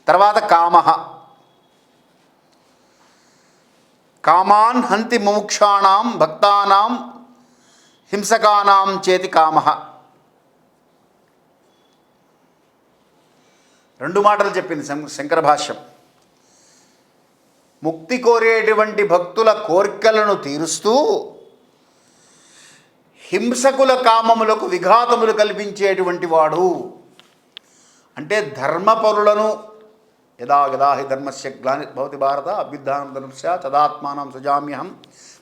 తర్వాత కామః. కామాన్ హంతి ముముక్షాణాం భక్తానాం హింసకానాం చేతి కామః. రెండు మాటలు చెప్పింది శంకర భాష్యం. ముక్తి కోరేటువంటి భక్తుల కోరికలను తీరుస్తూ హింసకుల కామములకు విఘాతములు కల్పించేటువంటి వాడు. అంటే ధర్మపరులను యదా యదా హి ధర్మస్య గ్లానిర్భవతి భారత అభ్యుత్థానం ధర్మస్య తదాత్మానం సృజామ్యహం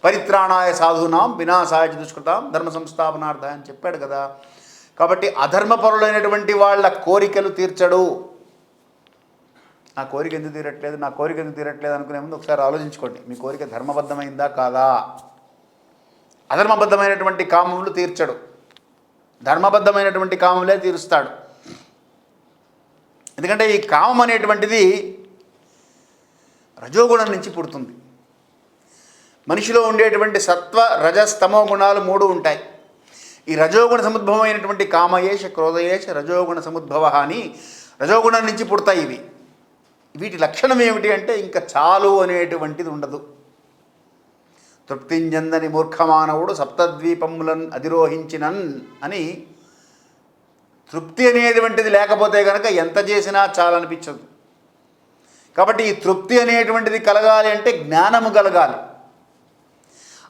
పరిత్రాణాయ సాధూనాం వినాశాయ చ దుష్కృతాం ధర్మ సంస్థాపనార్థాయ అని చెప్పాడు కదా. కాబట్టి అధర్మపరులైనటువంటి వాళ్ళ కోరికలు తీర్చడు. నా కోరిక ఎందుకు తీరట్లేదు అనుకునే ముందు ఒకసారి ఆలోచించుకోండి. మీ కోరిక ధర్మబద్ధమైందా కాదా? అధర్మబద్ధమైనటువంటి కామములు తీర్చడు, ధర్మబద్ధమైనటువంటి కామములే తీరుస్తాడు. ఎందుకంటే ఈ కామం అనేటువంటిది రజోగుణం నుంచి పుడుతుంది. మనిషిలో ఉండేటువంటి సత్వ రజస్తమో గుణాలు మూడు ఉంటాయి. ఈ రజోగుణ సముద్భవమైనటువంటి కామయేష క్రోధయేష రజోగుణ సముద్భవ అని రజోగుణం నుంచి పుడతాయి ఇవి. వీటి లక్షణం ఏమిటి అంటే ఇంకా చాలు అనేటువంటిది ఉండదు. తృప్తింజందని మూర్ఖమానవుడు సప్తద్వీపములను అధిరోహించినన్ అని. తృప్తి అనేటువంటిది లేకపోతే కనుక ఎంత చేసినా చాలనిపించదు. కాబట్టి ఈ తృప్తి అనేటువంటిది కలగాలి అంటే జ్ఞానము కలగాలి.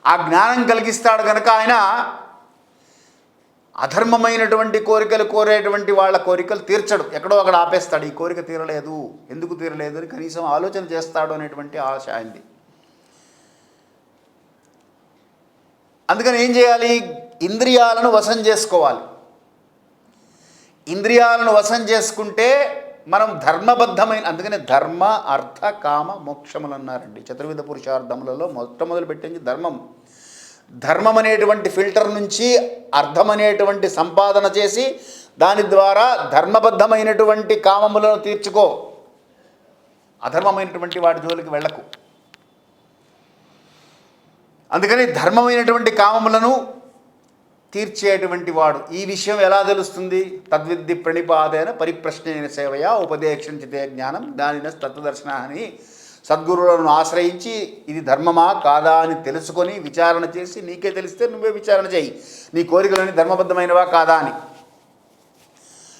ఆ జ్ఞానం కలిగిస్తాడు కనుక ఆయన అధర్మమైనటువంటి కోరికలు కోరేటువంటి వాళ్ళ కోరికలు తీర్చడు, ఎక్కడో అక్కడ ఆపేస్తాడు. ఈ కోరిక తీరలేదు, ఎందుకు తీరలేదు అని కనీసం ఆలోచన చేస్తాడు అనేటువంటి ఆశ అయింది. అందుకని ఏం చేయాలి? ఇంద్రియాలను వశం చేసుకోవాలి. ఇంద్రియాలను వశం చేసుకుంటే మనం ధర్మబద్ధమైన, అందుకనే ధర్మ అర్థ కామ మోక్షములు అన్నారండి. చతుర్విధ పురుషార్థములలో మొట్టమొదలు పెట్టింది ధర్మం. ధర్మం అనేటువంటి ఫిల్టర్ నుంచి అర్థం అనేటువంటి సంపాదన చేసి దాని ద్వారా ధర్మబద్ధమైనటువంటి కామములను తీర్చుకో. అధర్మమైనటువంటి వాటి జోలికి వెళ్ళకు. అందుకని ధర్మమైనటువంటి కామములను తీర్చేటువంటి వాడు. ఈ విషయం ఎలా తెలుస్తుంది? తద్విద్ధి ప్రణిపాదేన పరిప్రశ్నైన సేవయా ఉపదేక్షించితే జ్ఞానం దానిన తత్వదర్శన అని సద్గురువులను ఆశ్రయించి ఇది ధర్మమా కాదా అని తెలుసుకొని విచారణ చేసి, నీకే తెలిస్తే నువ్వే విచారణ చేయి, నీ కోరికలని ధర్మబద్ధమైనవా కాదా అని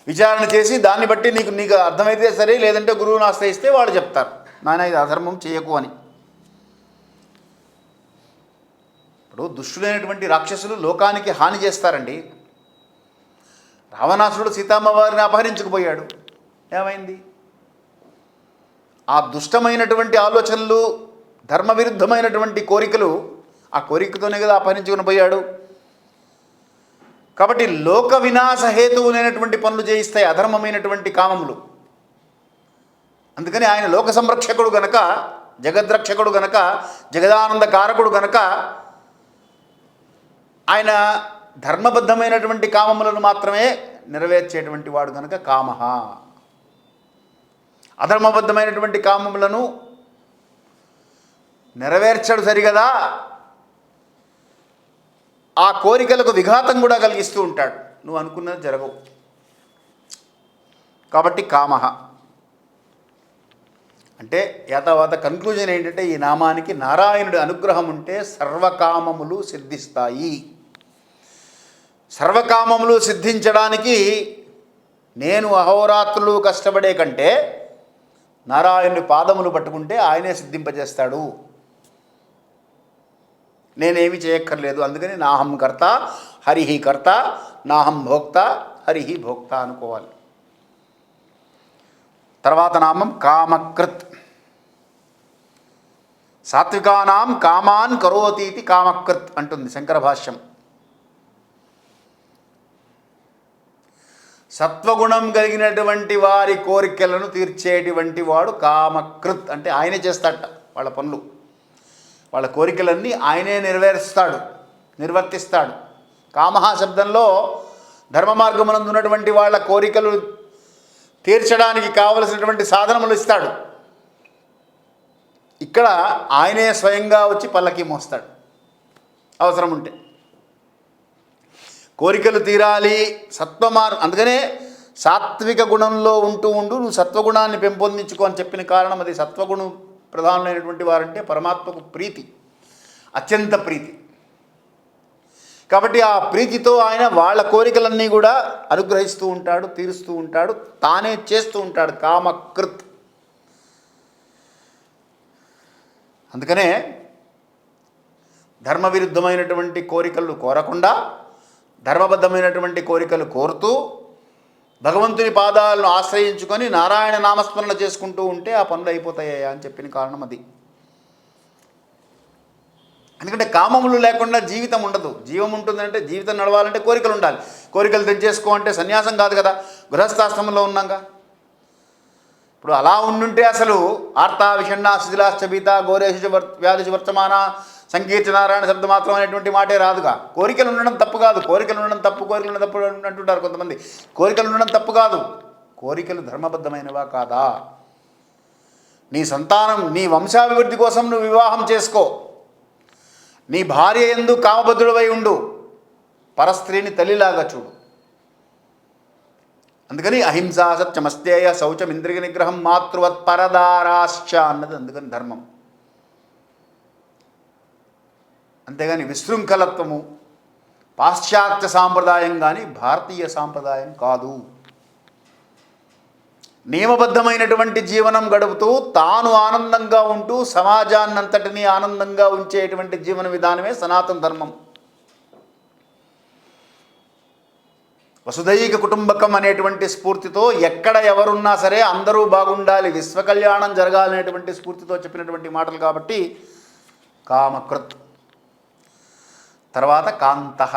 విచారణ చేసి దాన్ని బట్టి నీకు అర్థమైతే సరే, లేదంటే గురువుని ఆశ్రయిస్తే వాళ్ళు చెప్తారు నాయన ఇది అధర్మం చేయకు అని. ఇప్పుడు దుష్టులైనటువంటి రాక్షసులు లోకానికి హాని చేస్తారండి. రావణాసురుడు సీతమ్మవారిని అపహరించుకుపోయాడు, ఏమైంది? ఆ దుష్టమైనటువంటి ఆలోచనలు, ధర్మవిరుద్ధమైనటువంటి కోరికలు, ఆ కోరికతోనే కదా అపహరించుకుని పోయాడు. కాబట్టి లోక వినాశ హేతువులైనటువంటి పనులు చేయిస్తాయి అధర్మమైనటువంటి కామములు. అందుకని ఆయన లోక సంరక్షకుడు గనక, జగద్రక్షకుడు గనక, జగదానంద కారకుడు గనక ఆయన ధర్మబద్ధమైనటువంటి కామములను మాత్రమే నెరవేర్చేటువంటి వాడు కనుక కామః. అధర్మబద్ధమైనటువంటి కామములను నెరవేర్చడు సరిగదా, ఆ కోరికలకు విఘాతం కూడా కలిగిస్తూ ఉంటాడు. నువ్వు అనుకున్నది జరగవు. కాబట్టి కామః అంటే యాతావాత కన్క్లూజన్ ఏంటంటే ఈ నామానికి నారాయణుడి అనుగ్రహం ఉంటే సర్వకామములు సిద్ధిస్తాయి. సర్వకామములు సిద్ధించడానికి నేను అహోరాత్రులు కష్టపడే కంటే నారాయణుడి పాదములు పట్టుకుంటే ఆయనే సిద్ధింపజేస్తాడు. నేనేమి చేయక్కర్లేదు. అందుకని నాహం కర్త హరిహి కర్త, నాహం భోక్త హరిహి భోక్త అనుకోవాలి. తర్వాత నామం కామకృత్. సాత్వికానాం కామాన్ కరోతీతి కామకృత్ అంటుంది శంకర భాష్యం. సత్వగుణం కలిగినటువంటి వారి కోరికలను తీర్చేటువంటి వాడు కామకృత్. అంటే ఆయనే చేస్తాడట వాళ్ళ పనులు, వాళ్ళ కోరికలన్నీ ఆయనే నిర్వర్తిస్తాడు. కామహ శబ్దంలో ధర్మ మార్గమునందు ఉన్నటువంటి వాళ్ళ కోరికలు తీర్చడానికి కావలసినటువంటి సాధనములు ఇస్తాడు. ఇక్కడ ఆయనే స్వయంగా వచ్చి పల్లకి మోస్తాడు అవసరం ఉంటే. కోరికలు తీరాలి అందుకనే సాత్విక గుణంలో ఉంటూ నువ్వు సత్వగుణాన్ని పెంపొందించుకో అని చెప్పిన కారణం అది. సత్వగుణం ప్రధానమైనటువంటి వారంటే పరమాత్మకు ప్రీతి, అత్యంత ప్రీతి. కాబట్టి ఆ ప్రీతితో ఆయన వాళ్ళ కోరికలన్నీ కూడా అనుగ్రహిస్తూ ఉంటాడు, తీరుస్తూ ఉంటాడు, తానే చేస్తూ ఉంటాడు. కామకృత్. అందుకనే ధర్మ విరుద్ధమైనటువంటి కోరికలు కోరకుండా ధర్మబద్ధమైనటువంటి కోరికలు కోరుతూ భగవంతుని పాదాలను ఆశ్రయించుకొని నారాయణ నామస్మరణ చేసుకుంటూ ఉంటే ఆ పనులు అయిపోతాయా అని చెప్పిన కారణం అది. ఎందుకంటే కామములు లేకుండా జీవితం ఉండదు. జీవం ఉంటుందంటే, జీవితం నడవాలంటే కోరికలు ఉండాలి. కోరికలు తెచ్చేసుకో అంటే సన్యాసం కాదు కదా, గృహస్థాశ్రమంలో ఉన్నాగా. ఇప్పుడు అలా ఉండుంటే అసలు ఆర్తా విషణ్ణ శిథిలాశ్చబీత ఘోరేషు వ్యాధిషు వర్తమాన సంకీర్తనారాయణ శబ్ద మాత్రం అనేటువంటి మాటే రాదుగా. కోరికలు ఉండడం తప్పు కాదు, కోరికలు ఉండడం తప్పు, కోరికలు ఉండడం తప్పు అంటుంటారు కొంతమంది. కోరికలు ఉండడం తప్పు కాదు, కోరికలు ధర్మబద్ధమైనవా కాదా? నీ సంతానం, నీ వంశాభివృద్ధి కోసం నువ్వు వివాహం చేసుకో. నీ భార్య యందు కామబద్ధుడవై ఉండు, పరస్త్రీని తల్లిలాగా చూడు. అందుకని అహింసా సత్యమస్తేయ శౌచం ఇంద్రియ నిగ్రహం మాతృవత్ పరదారాశ్చ అన్నది అందుకని ధర్మం. అంతేగాని విశృంఖలత్వము పాశ్చాత్య సాంప్రదాయం కానీ భారతీయ సాంప్రదాయం కాదు. నియమబద్ధమైనటువంటి జీవనం గడుపుతూ తాను ఆనందంగా ఉంటూ సమాజాన్నంతటినీ ఆనందంగా ఉంచేటువంటి జీవన విధానమే సనాతన ధర్మం. వసుధైక కుటుంబకం అనేటువంటి స్ఫూర్తితో ఎక్కడ ఎవరున్నా సరే అందరూ బాగుండాలి, విశ్వకళ్యాణం జరగాలనేటువంటి స్ఫూర్తితో చెప్పినటువంటి మాటలు కాబట్టి కామకృత్. తర్వాత కాంతః.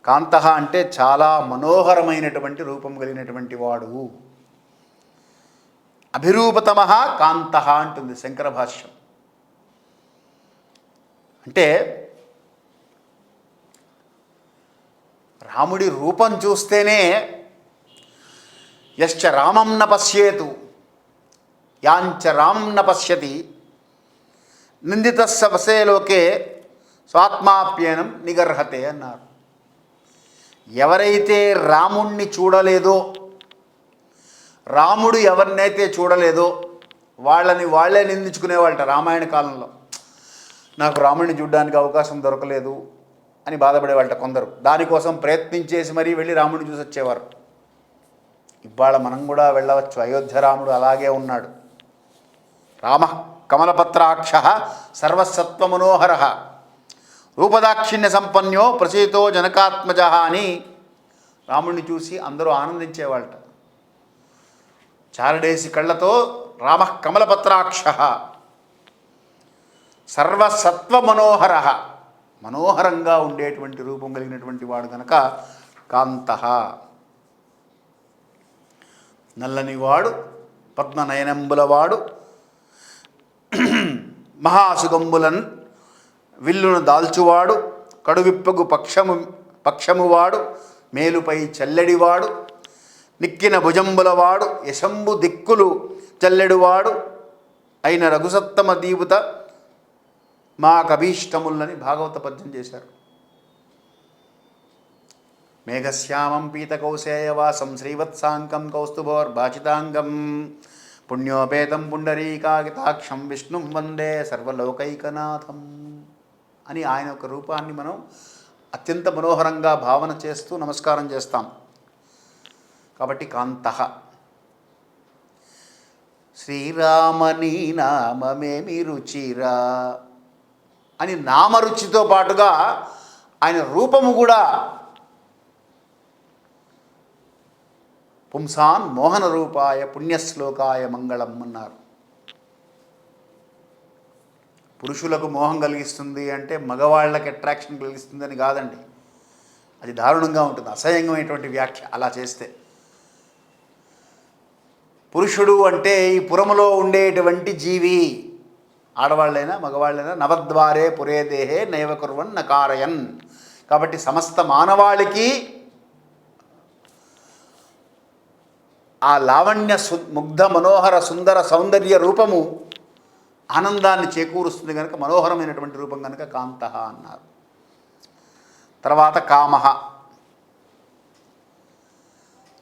కాంతః అంటే చాలా మనోహరమైనటువంటి రూపం కలిగినటువంటి వాడు. అభిరూపతమః కాంతః అంటుంది శంకర భాష్యం. అంటే రాముడి రూపం చూస్తేనే యశ్చ రామం న పశ్యేతు యాంచ రామం న పశ్యతి నిందితస్స వసే లోకే స్వాత్మాప్యేనం నిగర్హతే అన్నారు. ఎవరైతే రాముణ్ణి చూడలేదో, రాముడు ఎవరినైతే చూడలేదో వాళ్ళని వాళ్ళే నిందించుకునేవాళ్ళట రామాయణ కాలంలో. నాకు రాముడిని చూడడానికి అవకాశం దొరకలేదు అని బాధపడేవాళ్ళట కొందరు. దానికోసం ప్రయత్నించేసి మరీ వెళ్ళి రాముడిని చూసి వచ్చేవారు. ఇవాళ మనం కూడా వెళ్ళవచ్చు. అయోధ్య రాముడు అలాగే ఉన్నాడు. రామ కమలపత్రాక్ష సర్వసత్వమనోహర రూపదాక్షిణ్య సంపన్యో ప్రసీతో జనకాత్మజ అని రాముడిని చూసి అందరూ ఆనందించేవాళ్ళట. చారడేసి కళ్ళతో రామ కమలపత్రాక్ష సర్వసత్వ మనోహర, మనోహరంగా ఉండేటువంటి రూపం కలిగినటువంటి వాడు కనుక కాంతః. నల్లనివాడు, పద్మనయనంబులవాడు, మహాసుగంబులన్ విల్లును దాల్చువాడు, కడువిప్పగు పక్షమువాడు, మేలుపై చల్లెడివాడు, నిక్కిన భుజంబులవాడు, యశంబు దిక్కులు చల్లెడువాడు అయిన రఘుసత్తమ దీపుత మా కభీష్టములని భాగవత పద్యం చేశారు. మేఘశ్యామం పీతకౌశేయవాసం శ్రీవత్సాంకం కౌస్తుభోర్భాషితాంగం పుణ్యోపేతం పుండరీకాగితాక్షం విష్ణుం వందే సర్వలోకైకనాథం అని ఆయన ఒక రూపాన్ని మనం అత్యంత మనోహరంగా భావన చేస్తూ నమస్కారం చేస్తాం. కాబట్టి కాంతః. శ్రీరామని నామమేమి రుచిరా అని నామరుచితో పాటుగా ఆయన రూపము కూడా పుంసాన్ మోహన రూపాయ పుణ్యశ్లోకాయ మంగళం అన్నారు. పురుషులకు మోహం కలిగిస్తుంది అంటే మగవాళ్ళకి అట్రాక్షన్ కలిగిస్తుంది అని కాదండి. అది దారుణంగా ఉంటుంది, అసహ్యమైనటువంటి వ్యాఖ్య అలా చేస్తే. పురుషుడు అంటే ఈ పురములో ఉండేటువంటి జీవి, ఆడవాళ్ళైనా మగవాళ్ళైనా. నవద్వారే పురే దేహే నైవ కుర్వన్ నకారయన్. కాబట్టి సమస్త మానవాళికి ఆ లావణ్య ముగ్ధ మనోహర సుందర సౌందర్య రూపము ఆనందాన్ని చేకూరుస్తుంది కనుక మనోహరమైనటువంటి రూపం కనుక కాంతః అన్నారు. తర్వాత కామః.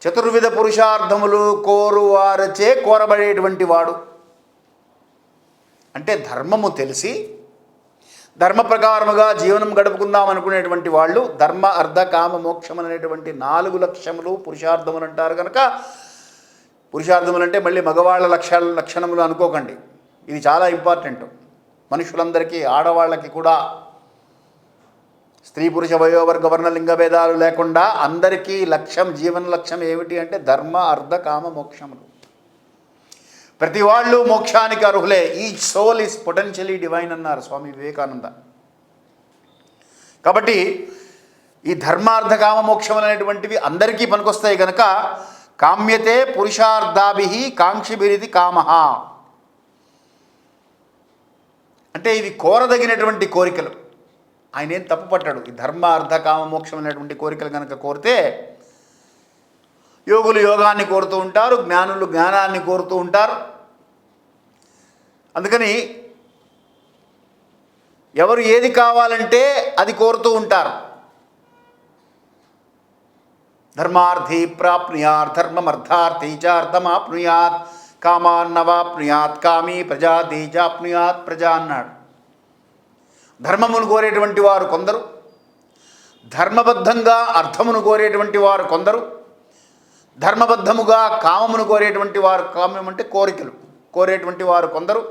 చతుర్విధ పురుషార్థములు కోరువారచే కోరబడేటువంటి వాడు. అంటే ధర్మము తెలిసి ధర్మ ప్రకారముగా జీవనం గడుపుకుందాం అనుకునేటువంటి వాళ్ళు ధర్మ అర్థ కామ మోక్షం అనేటువంటి 4 లక్షణములు పురుషార్థములు అంటారు కనుక, పురుషార్థములు అంటే మళ్ళీ మగవాళ్ళ లక్షణములు అనుకోకండి. ఇది చాలా ఇంపార్టెంట్. మనుషులందరికీ, ఆడవాళ్ళకి కూడా, స్త్రీ పురుష వయోవర్గ వర్ణ లింగ భేదాలు లేకుండా అందరికీ లక్ష్యం, జీవన లక్ష్యం ఏమిటి అంటే ధర్మ అర్థ కామ మోక్షములు. ప్రతి వాళ్ళు మోక్షానికి అర్హులే. Each soul is potentially divine అన్నారు స్వామి వివేకానంద. కాబట్టి ఈ ధర్మార్థ కామ మోక్షములు అనేటువంటివి అందరికీ పనికొస్తాయి కనుక కామ్యతే పురుషార్థాభి కాంక్షిభిరిది కామః. అంటే ఇవి కోరదగినటువంటి కోరికలు. ఆయన ఏం తప్పు పట్టాడు. ఈ ధర్మ అర్థ కామ మోక్షం అనేటువంటి కోరికలు కనుక కోరితే యోగులు యోగాన్ని కోరుతూ ఉంటారు, జ్ఞానులు జ్ఞానాన్ని కోరుతూ ఉంటారు. అందుకని ఎవరు ఏది కావాలంటే అది కోరుతూ ఉంటారు. ధర్మార్థి ప్రాప్నుయాత్ ధర్మమర్థార్థి చ అర్థమాప్నుయాత్ కామాన్నవాప్నుయాత్ కామీ ప్రజాతి చాప్నుయాత్ ప్రజా అన్నాడు. ధర్మమును కోరేటువంటి వారు కొందరు, ధర్మబద్ధంగా అర్థమును కోరేటువంటి వారు కొందరు, ధర్మబద్ధముగా కామమును కోరేటువంటి వారు, కామం అంటే కోరికలు కోరేటువంటి వారు కొందరు,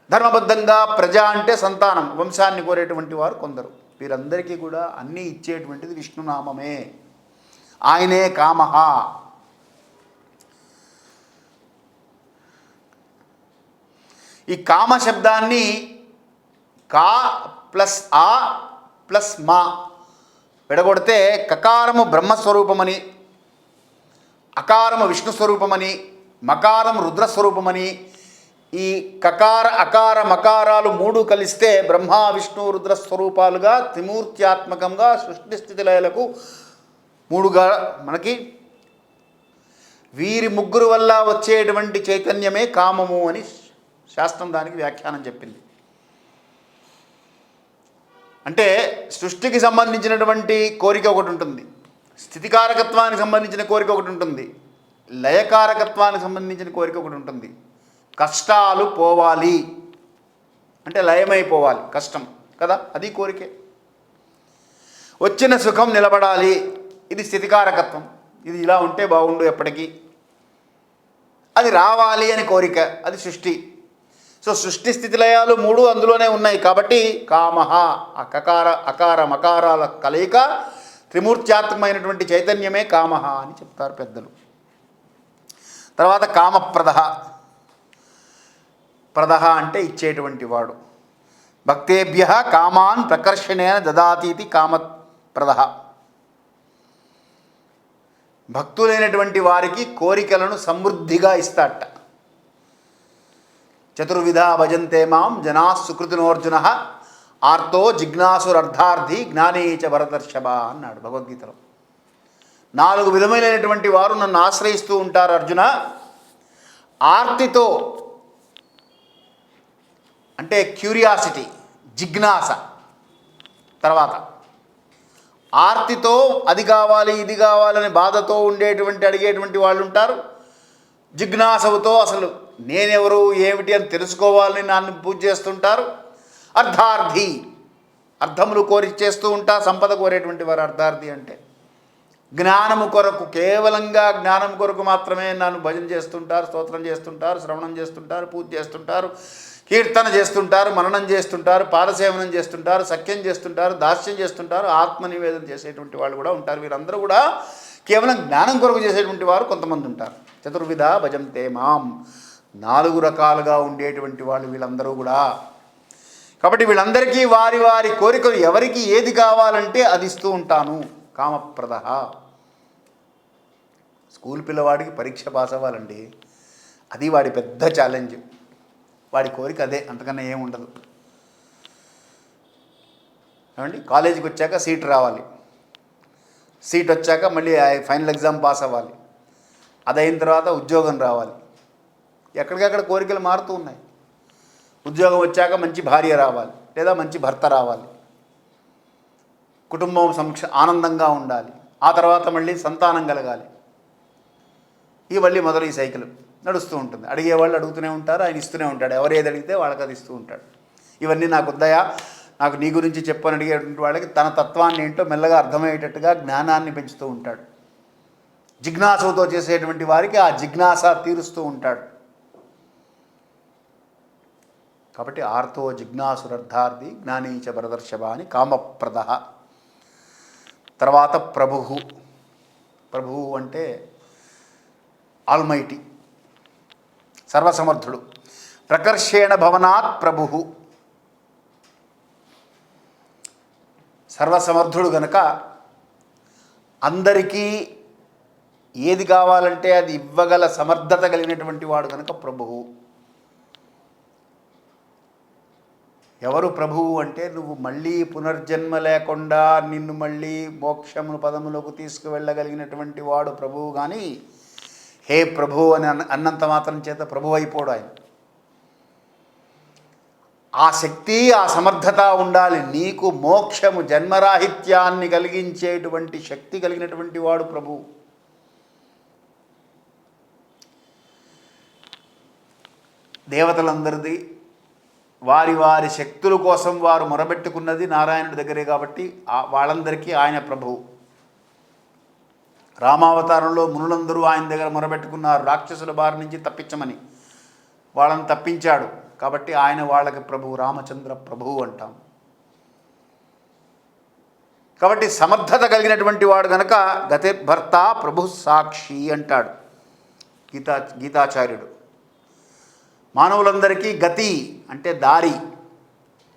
ధర్మబద్ధంగా ప్రజ అంటే సంతానం, వంశాన్ని కోరేటువంటి వారు కొందరు. వీరందరికీ కూడా అన్నీ ఇచ్చేటువంటిది విష్ణునామమే. ఆయనే కామః. ఈ కామ శబ్దాన్ని కా ప్లస్ ఆ ప్లస్ మా విడగొడితే కకారము బ్రహ్మస్వరూపమని, అకారము విష్ణు స్వరూపమని, మకారము రుద్రస్వరూపమని, ఈ కకార అకార మకారాలు 3 కలిస్తే బ్రహ్మ విష్ణు రుద్ర స్వరూపాలుగా త్రిమూర్త్యాత్మకంగా సృష్టి స్థితి లయలకు 3గా మనకి వీరి ముగ్గురు వల్ల వచ్చేటువంటి చైతన్యమే కామము అని శాస్త్రం దానికి వ్యాఖ్యానం చెప్పింది. అంటే సృష్టికి సంబంధించినటువంటి కోరిక ఒకటి ఉంటుంది, స్థితికారకత్వానికి సంబంధించిన కోరిక ఒకటి ఉంటుంది, లయకారకత్వానికి సంబంధించిన కోరిక ఒకటి ఉంటుంది. కష్టాలు పోవాలి అంటే లయమైపోవాలి, కష్టం కదా, అది కోరికే. వచ్చిన సుఖం నిలబడాలి, ఇది స్థితికారకత్వం, ఇది ఇలా ఉంటే బాగుండు ఎప్పటికీ, అది రావాలి అని కోరిక, అది సృష్టి. సో సృష్టి స్థితి లయాలు 3 అందులోనే ఉన్నాయి. కాబట్టి కామః, అకకార అకార మకారాల కలయిక త్రిమూర్త్యాత్మకమైనటువంటి చైతన్యమే కామః అని చెప్తారు పెద్దలు. తర్వాత కామప్రదః. ప్రదః అంటే ఇచ్చేటువంటి వాడు. భక్తేభ్యః కామాన్ ప్రకర్షణేన దదాతీతి కామప్రదః. భక్తులైనటువంటి వారికి కోరికలను సమృద్ధిగా ఇస్తాట. చతుర్విధా భజంతే మాం జనా సుకృతినోర్జున ఆర్తో జిజ్ఞాసురర్థార్థి జ్ఞానీ చ భరతర్షభ అన్నాడు భగవద్గీతలో. 4 విధములైనటువంటి వారు నన్ను ఆశ్రయిస్తూ ఉంటారు అర్జున. ఆర్తితో అంటే క్యూరియాసిటీ, జిజ్ఞాస. తర్వాత ఆర్తితో అది కావాలి ఇది కావాలని బాధతో ఉండేటువంటి అడిగేటువంటి వాళ్ళు ఉంటారు. జిజ్ఞాసవుతో అసలు నేనెవరు ఏమిటి అని తెలుసుకోవాలని నన్ను పూజ చేస్తుంటారు. అర్థార్థి, అర్థములు కోరి చేస్తూ ఉంటారు. సంపద కోరేటువంటి వారు అర్థార్థి అంటే. జ్ఞానము కొరకు, కేవలంగా జ్ఞానం కొరకు మాత్రమే నన్ను భజన చేస్తుంటారు, స్తోత్రం చేస్తుంటారు, శ్రవణం చేస్తుంటారు, పూజ చేస్తుంటారు, కీర్తన చేస్తుంటారు, మననం చేస్తుంటారు, పాదసేవనం చేస్తుంటారు, సఖ్యం చేస్తుంటారు, దాస్యం చేస్తుంటారు, ఆత్మనివేదన చేసేటువంటి వాళ్ళు కూడా ఉంటారు. వీరందరూ కూడా కేవలం జ్ఞానం కొరకు చేసేటువంటి వారు కొంతమంది ఉంటారు. చతుర్విధ భజంతే మాం, 4 రకాలుగా ఉండేటువంటి వాళ్ళు వీళ్ళందరూ కూడా. కాబట్టి వీళ్ళందరికీ వారి వారి కోరికలు, ఎవరికి ఏది కావాలంటే అది ఇస్తూ ఉంటాను. కామప్రదః. స్కూల్ పిల్లవాడికి పరీక్ష పాస్ అవ్వాలండి, అది వాడి పెద్ద ఛాలెంజ్. వాడి కోరిక అదే, అంతకన్నా ఏముండదు. ఏమండి, కాలేజీకి వచ్చాక సీట్ రావాలి, సీట్ వచ్చాక మళ్ళీ ఫైనల్ ఎగ్జామ్ పాస్ అవ్వాలి, అదైన తర్వాత ఉద్యోగం రావాలి. ఎక్కడికక్కడ కోరికలు మారుతూ ఉన్నాయి. ఉద్యోగం వచ్చాక మంచి భార్య రావాలి, లేదా మంచి భర్త రావాలి, కుటుంబం ఆనందంగా ఉండాలి, ఆ తర్వాత మళ్ళీ సంతానం కలగాలి. ఈ మళ్ళీ మొదలు ఈ సైకిల్ నడుస్తూ ఉంటుంది. అడిగేవాళ్ళు అడుగుతూనే ఉంటారు, ఆయన ఇస్తూనే ఉంటాడు. ఎవరు ఏది అడిగితే వాళ్ళకి అది ఇస్తూ ఉంటాడు. ఇవన్నీ నాకు వద్దయా, నాకు నీ గురించి చెప్పని అడిగేటువంటి వాళ్ళకి తన తత్వాన్ని ఏంటో మెల్లగా అర్థమయ్యేటట్టుగా జ్ఞానాన్ని పెంచుతూ ఉంటాడు. జిజ్ఞాసతో చేసేటువంటి వారికి ఆ జిజ్ఞాస తీరుస్తూ ఉంటాడు. కాబట్టి ఆర్తో జిజ్ఞాసురర్థార్థి జ్ఞానీచ భరదర్శభ అని కామప్రద. తర్వాత ప్రభువు. ప్రభువు అంటే ఆల్మైటీ, సర్వసమర్థుడు. ప్రకర్షేణ భవనాత్ ప్రభువు, సర్వసమర్థుడు గనక అందరికీ ఏది కావాలంటే అది ఇవ్వగల సమర్థత కలిగినటువంటి వాడు కనుక ప్రభువు. ఎవరు ప్రభువు అంటే నువ్వు మళ్ళీ పునర్జన్మ లేకుండా నిన్ను మళ్ళీ మోక్షమును పదములకు తీసుకువెళ్ళగలిగినటువంటి వాడు ప్రభువు. కానీ హే ప్రభు అని అన్నంత మాత్రం చేత ప్రభు అయిపోడు ఆయన. ఆ శక్తి ఆ సమర్థత ఉండాలి. నీకు మోక్షము జన్మరాహిత్యాన్ని కలిగించేటువంటి శక్తి కలిగినటువంటి వాడు ప్రభువు. దేవతలందరిది వారి వారి శక్తుల కోసం వారు మొరబెట్టుకున్నది నారాయణుడి దగ్గరే కాబట్టి వాళ్ళందరికీ ఆయన ప్రభువు. రామావతారంలో మునులందరూ ఆయన దగ్గర మొరబెట్టుకున్నారు రాక్షసుల బారి నుంచి తప్పించమని. వాళ్ళని తప్పించాడు కాబట్టి ఆయన వాళ్ళకి ప్రభువు, రామచంద్ర ప్రభువు అంటాం. కాబట్టి సమర్థత కలిగినటువంటి వాడు గనక గతిర్భర్త ప్రభు సాక్షి అంటాడు గీతాచార్యుడు. మానవులందరికీ గతి అంటే దారి,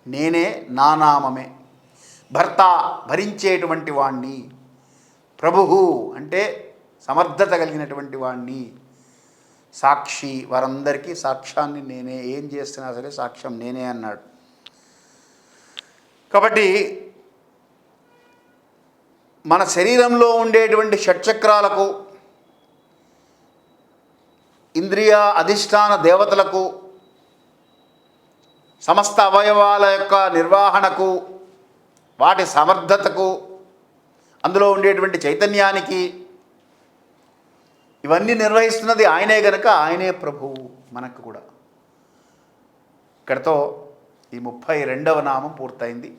నేనే, నా నామమే. భర్త భరించేటువంటి వాణ్ణి, ప్రభువు అంటే సమర్థత కలిగినటువంటి వాణ్ణి, సాక్షి వారందరికీ సాక్ష్యాన్ని నేనే, ఏం చేస్తున్నా సరే సాక్ష్యం నేనే అన్నాడు. కాబట్టి మన శరీరంలో ఉండేటువంటి షట్చక్రాలకు, ఇంద్రియ అధిష్టాన దేవతలకు, సమస్త అవయవాల యొక్క నిర్వహణకు, వాటి సమర్థతకు, అందులో ఉండేటువంటి చైతన్యానికి ఇవన్నీ నిర్వహిస్తున్నది ఆయనే గనక ఆయనే ప్రభువు మనకు కూడా. ఇక్కడతో ఈ 32వ నామం పూర్తయింది.